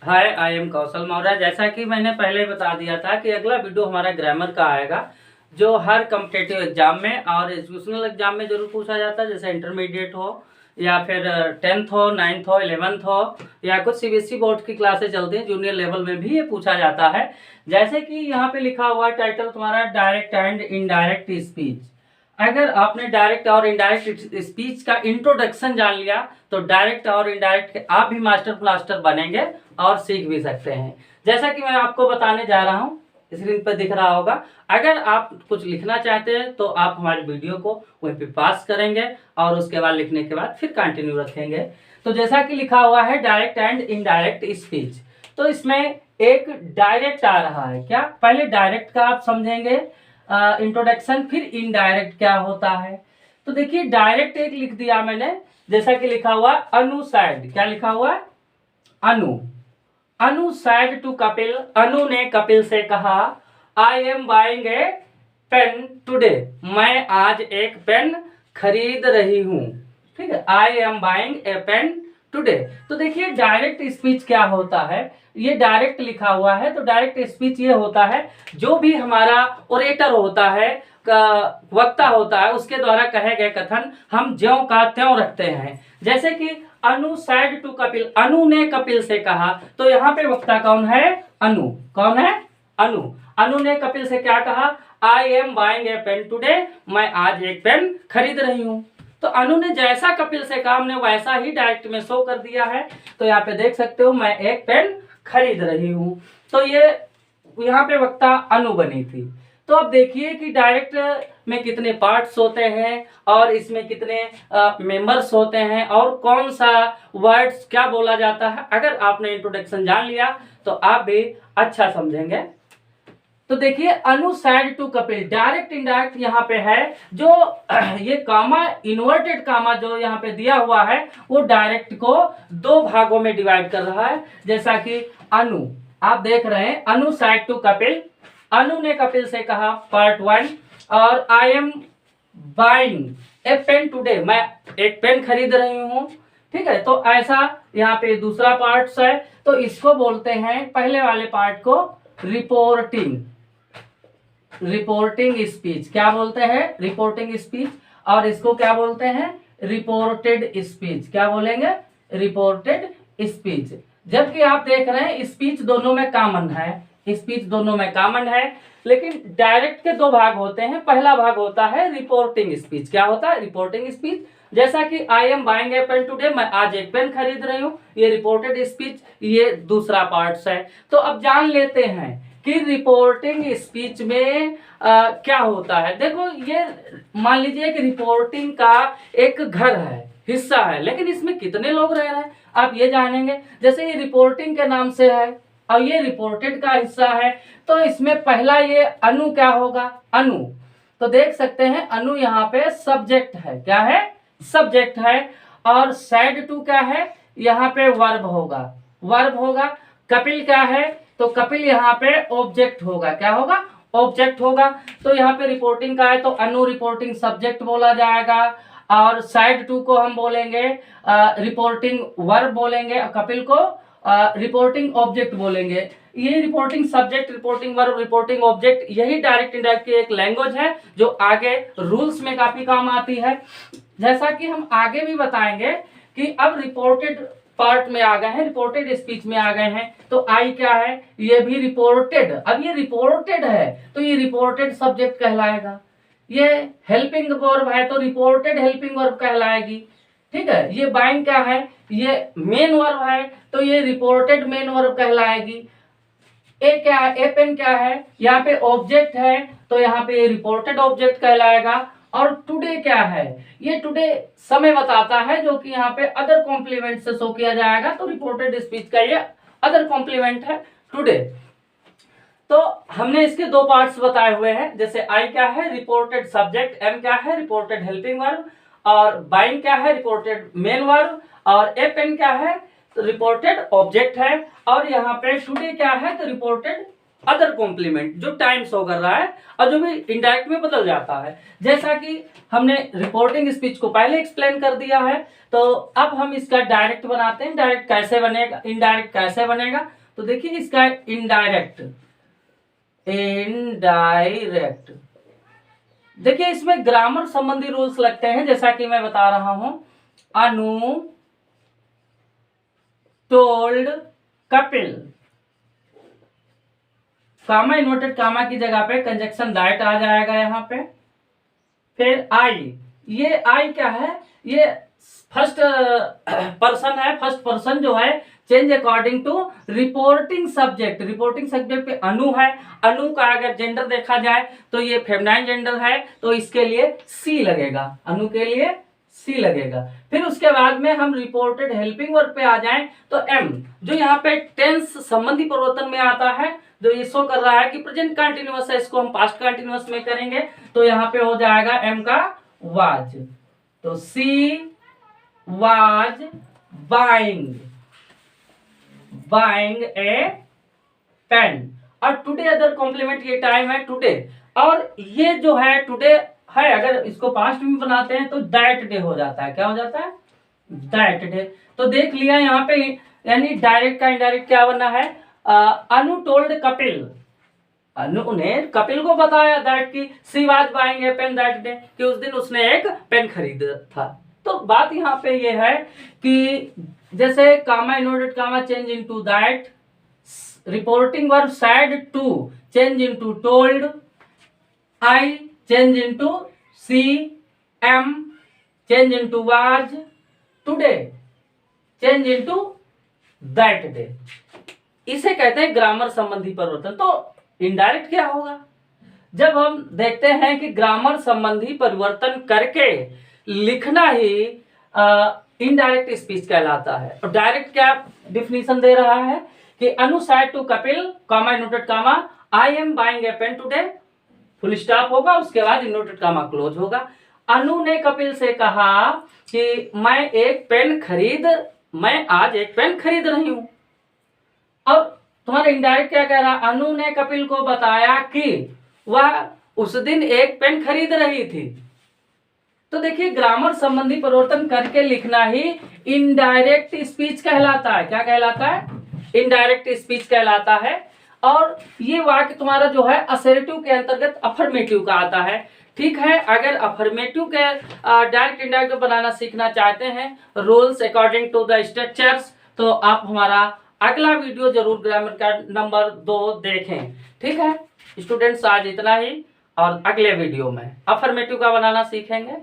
Hi, I am कौशल मौर्य। जैसा कि मैंने पहले बता दिया था कि अगला वीडियो हमारा ग्रामर का आएगा, जो हर कम्पिटेटिव एग्जाम में और एजुकेशनल एग्जाम में जरूर पूछा जाता है। जैसे इंटरमीडिएट हो या फिर 10th हो, 9th हो, 11th हो, या कुछ सीबीएसई बोर्ड की क्लासेस चलती हैं, जूनियर लेवल में भी ये पूछा जाता है। जैसे कि यहाँ पे लिखा हुआ है टाइटल तुम्हारा, डायरेक्ट एंड इनडायरेक्ट स्पीच। अगर आपने डायरेक्ट और इनडायरेक्ट स्पीच का इंट्रोडक्शन जान लिया तो डायरेक्ट और इनडायरेक्ट आप भी मास्टर ब्लास्टर बनेंगे और सीख भी सकते हैं। जैसा कि मैं आपको बताने जा रहा हूँ, स्क्रीन पर दिख रहा होगा। अगर आप कुछ लिखना चाहते हैं तो आप हमारे वीडियो को वहीं पे पास करेंगे और उसके बाद लिखने के बाद फिर कंटिन्यू रखेंगे। तो जैसा कि लिखा हुआ है डायरेक्ट एंड इनडायरेक्ट स्पीच, तो इसमें एक डायरेक्ट आ रहा है। क्या पहले डायरेक्ट का आप समझेंगे इंट्रोडक्शन, फिर इनडायरेक्ट क्या होता है। तो देखिए डायरेक्ट एक लिख दिया मैंने, जैसा कि लिखा हुआ अनुसाइड। क्या लिखा हुआ है? अनु। अनु said टू कपिल, अनु ने कपिल से कहा, I am buying a pen today, मैं आज एक पेन खरीद रही हूं। ठीक है, I am buying a pen today. तो देखिए डायरेक्ट स्पीच क्या होता है, ये डायरेक्ट लिखा हुआ है। तो डायरेक्ट स्पीच ये होता है, जो भी हमारा ओरेटर होता है, वक्ता होता है, उसके द्वारा कहे गए कथन हम ज्यों का त्यों रखते हैं। जैसे कि अनु said टू कपिल, अनु ने कपिल से कहा, तो यहाँ पे वक्ता कौन है? अनु। कौन है? अनु। अनु ने कपिल से क्या कहा? I am buying a pen today, मैं आज एक पेन खरीद रही हूँ। तो अनु ने जैसा कपिल से कहा, हमने वैसा ही डायरेक्ट में शो कर दिया है। तो यहाँ पे देख सकते हो, मैं एक पेन खरीद रही हूँ। तो ये यहाँ पे वक्ता अनु बनी थी। तो अब देखिए कि डायरेक्ट में कितने पार्ट्स होते हैं और इसमें कितने मेंबर्स होते हैं और कौन सा वर्ड्स क्या बोला जाता है। अगर आपने इंट्रोडक्शन जान लिया तो आप भी अच्छा समझेंगे। तो देखिए Anu said to Kapil, direct indirect यहाँ पे है। जो ये कामा, इन्वर्टेड कामा जो यहाँ पे दिया हुआ है, वो डायरेक्ट को दो भागों में डिवाइड कर रहा है। जैसा कि अनु, आप देख रहे हैं, अनु said टू कपिल, अनु ने कपिल से कहा, पार्ट 1। और I am buying a pen today, मैं एक पेन खरीद रही हूँ। ठीक है, तो ऐसा यहाँ पे दूसरा पार्ट है। तो इसको बोलते हैं, पहले वाले पार्ट को रिपोर्टिंग, रिपोर्टिंग स्पीच। क्या बोलते हैं? Reporting speech. और इसको क्या बोलते हैं? Reported speech. क्या बोलेंगे? Reported speech. जबकि आप देख रहे हैं स्पीच दोनों में कॉमन है, स्पीच दोनों में कॉमन है, लेकिन डायरेक्ट के दो भाग होते हैं। पहला भाग होता है रिपोर्टिंग स्पीच। क्या होता है? Reporting speech. जैसा कि I am buying a pen today, मैं आज एक पेन खरीद रही हूँ, ये रिपोर्टेड स्पीच, ये दूसरा पार्ट है। तो अब जान लेते हैं कि रिपोर्टिंग स्पीच में क्या होता है। देखो, ये मान लीजिए कि रिपोर्टिंग का एक घर है, हिस्सा है, लेकिन इसमें कितने लोग रह रहे हैं आप ये जानेंगे। जैसे ये रिपोर्टिंग के नाम से है और ये रिपोर्टेड का हिस्सा है, तो इसमें पहला ये अनु क्या होगा? अनु। तो देख सकते हैं अनु यहाँ पे सब्जेक्ट है। क्या है? सब्जेक्ट है। और said टू क्या है? यहाँ पे वर्ब होगा, वर्ब होगा। कपिल क्या है? तो कपिल यहाँ पे ऑब्जेक्ट होगा। क्या होगा? ऑब्जेक्ट होगा। तो यहाँ पे रिपोर्टिंग का है, तो अनु रिपोर्टिंग सब्जेक्ट बोला जाएगा। और said टू को हम बोलेंगे रिपोर्टिंग वर्ब बोलेंगे, कपिल को रिपोर्टिंग ऑब्जेक्ट बोलेंगे। ये reporting subject, reporting verb, reporting object, यही डायरेक्ट इनडायरेक्ट की एक लैंग्वेज है जो आगे रूल्स में काफी काम आती है। जैसा कि हम आगे भी बताएंगे कि अब रिपोर्टेड पार्ट में आ गए हैं, रिपोर्टेड स्पीच में आ गए हैं। तो आई क्या है? ये भी रिपोर्टेड। अब ये रिपोर्टेड है तो ये रिपोर्टेड सब्जेक्ट कहलाएगा। ये हेल्पिंग वर्ब है तो रिपोर्टेड हेल्पिंग वर्ब कहलाएगी। ठीक है, ये बाइंग क्या है? ये मेन वर्ब है तो ये रिपोर्टेड मेन वर्ब कहलाएगी। ए क्या है? ए पेन क्या है? यहाँ पे ऑब्जेक्ट है तो यहाँ पे रिपोर्टेड ऑब्जेक्ट कहलाएगा। और टुडे क्या है? ये टुडे समय बताता है, जो कि यहाँ पे अदर कॉम्प्लीमेंट से शो किया जाएगा। तो रिपोर्टेड स्पीच का ये अदर कॉम्प्लीमेंट है टुडे। तो हमने इसके दो पार्ट्स बताए हुए हैं। जैसे आई क्या है? Reported subject. एम क्या है? Reported helping verb. और बाइंग क्या है? Reported main verb. और ए पेन क्या है? रिपोर्टेड ऑब्जेक्ट है। और यहाँ पे टुडे क्या है? तो रिपोर्टेड अदर कॉम्प्लीमेंट जो टाइम शो कर रहा है और जो भी इनडायरेक्ट में बदल जाता है। जैसा कि हमने रिपोर्टिंग स्पीच को पहले एक्सप्लेन कर दिया है, तो अब हम इसका डायरेक्ट बनाते हैं। डायरेक्ट कैसे बनेगा, इनडायरेक्ट कैसे बनेगा, तो देखिए इसका इनडायरेक्ट देखिए इसमें ग्रामर संबंधी रूल्स लगते हैं। जैसा कि मैं बता रहा हूं, अनु टोल्ड कपिल, कामा इन्वर्टेड कामा की जगह पे कंजक्शन दैट आ जाएगा यहाँ पे। फिर आई, ये आई क्या है, ये फर्स्ट पर्सन है। फर्स्ट पर्सन जो है change according to reporting subject. Reporting subject पे अनु है। अनु का अगर जेंडर देखा जाए तो ये फेमिनाइन जेंडर है, तो इसके लिए सी लगेगा, अनु के लिए सी लगेगा। फिर उसके बाद में हम रिपोर्टेड हेल्पिंग वर्ब पे आ जाएं तो एम, जो यहाँ पे टेंस संबंधी परिवर्तन में आता है, जो ये शो कर रहा है कि प्रेजेंट कंटिन्यूअस है, इसको हम पास्ट कंटिन्यूअस में करेंगे, तो यहाँ पे हो जाएगा एम का वाज। तो she was buying a pen. और टुडे अदर कॉम्प्लीमेंट, ये टाइम है टुडे, और ये जो है टुडे है, अगर इसको पास्ट में बनाते हैं तो दैट डे हो जाता है। क्या हो जाता है, दैट डे। तो देख लिया यहाँ पे, यानी डायरेक्ट का इनडायरेक्ट क्या बना है, अनु टोल्ड कपिल, अनु ने कपिल को बताया दैट की she was buying a pen that day, कि उस दिन उसने एक पेन खरीदा था। तो बात यहाँ पे ये है कि जैसे comma inverted comma change into that, reporting verb said to change into told, I change into she, am change into was, today change into that day. इसे कहते हैं ग्रामर संबंधी परिवर्तन। तो इनडायरेक्ट क्या होगा, जब हम देखते हैं कि ग्रामर संबंधी परिवर्तन करके लिखना ही इनडायरेक्ट स्पीच कहलाता है। और डायरेक्ट क्या डिफिनीशन दे रहा है कि Anu said to Kapil, comma inverted comma, I am buying a pen today, full stop होगा, उसके बाद इनवर्टेड कामा क्लोज होगा। अनु ने कपिल से कहा कि मैं आज एक पेन खरीद रही हूं। अब तुम्हारा इनडायरेक्ट क्या कह रहा, अनु ने कपिल को बताया कि वह उस दिन एक पेन खरीद रही थी। तो देखिए ग्रामर संबंधी परिवर्तन करके लिखना ही इनडायरेक्ट स्पीच कहलाता है। क्या कहलाता है, इनडायरेक्ट स्पीच कहलाता है। और ये वाक्य तुम्हारा जो है असर्टिव के अंतर्गत अफर्मेटिव का आता है। ठीक है, अगर अफर्मेटिव के डायरेक्ट इनडायरेक्ट बनाना सीखना चाहते हैं rules according to the structures, तो आप हमारा अगला वीडियो जरूर ग्रामर का नंबर 2 देखें। ठीक है स्टूडेंट्स, आज इतना ही, और अगले वीडियो में अफर्मेटिव का बनाना सीखेंगे।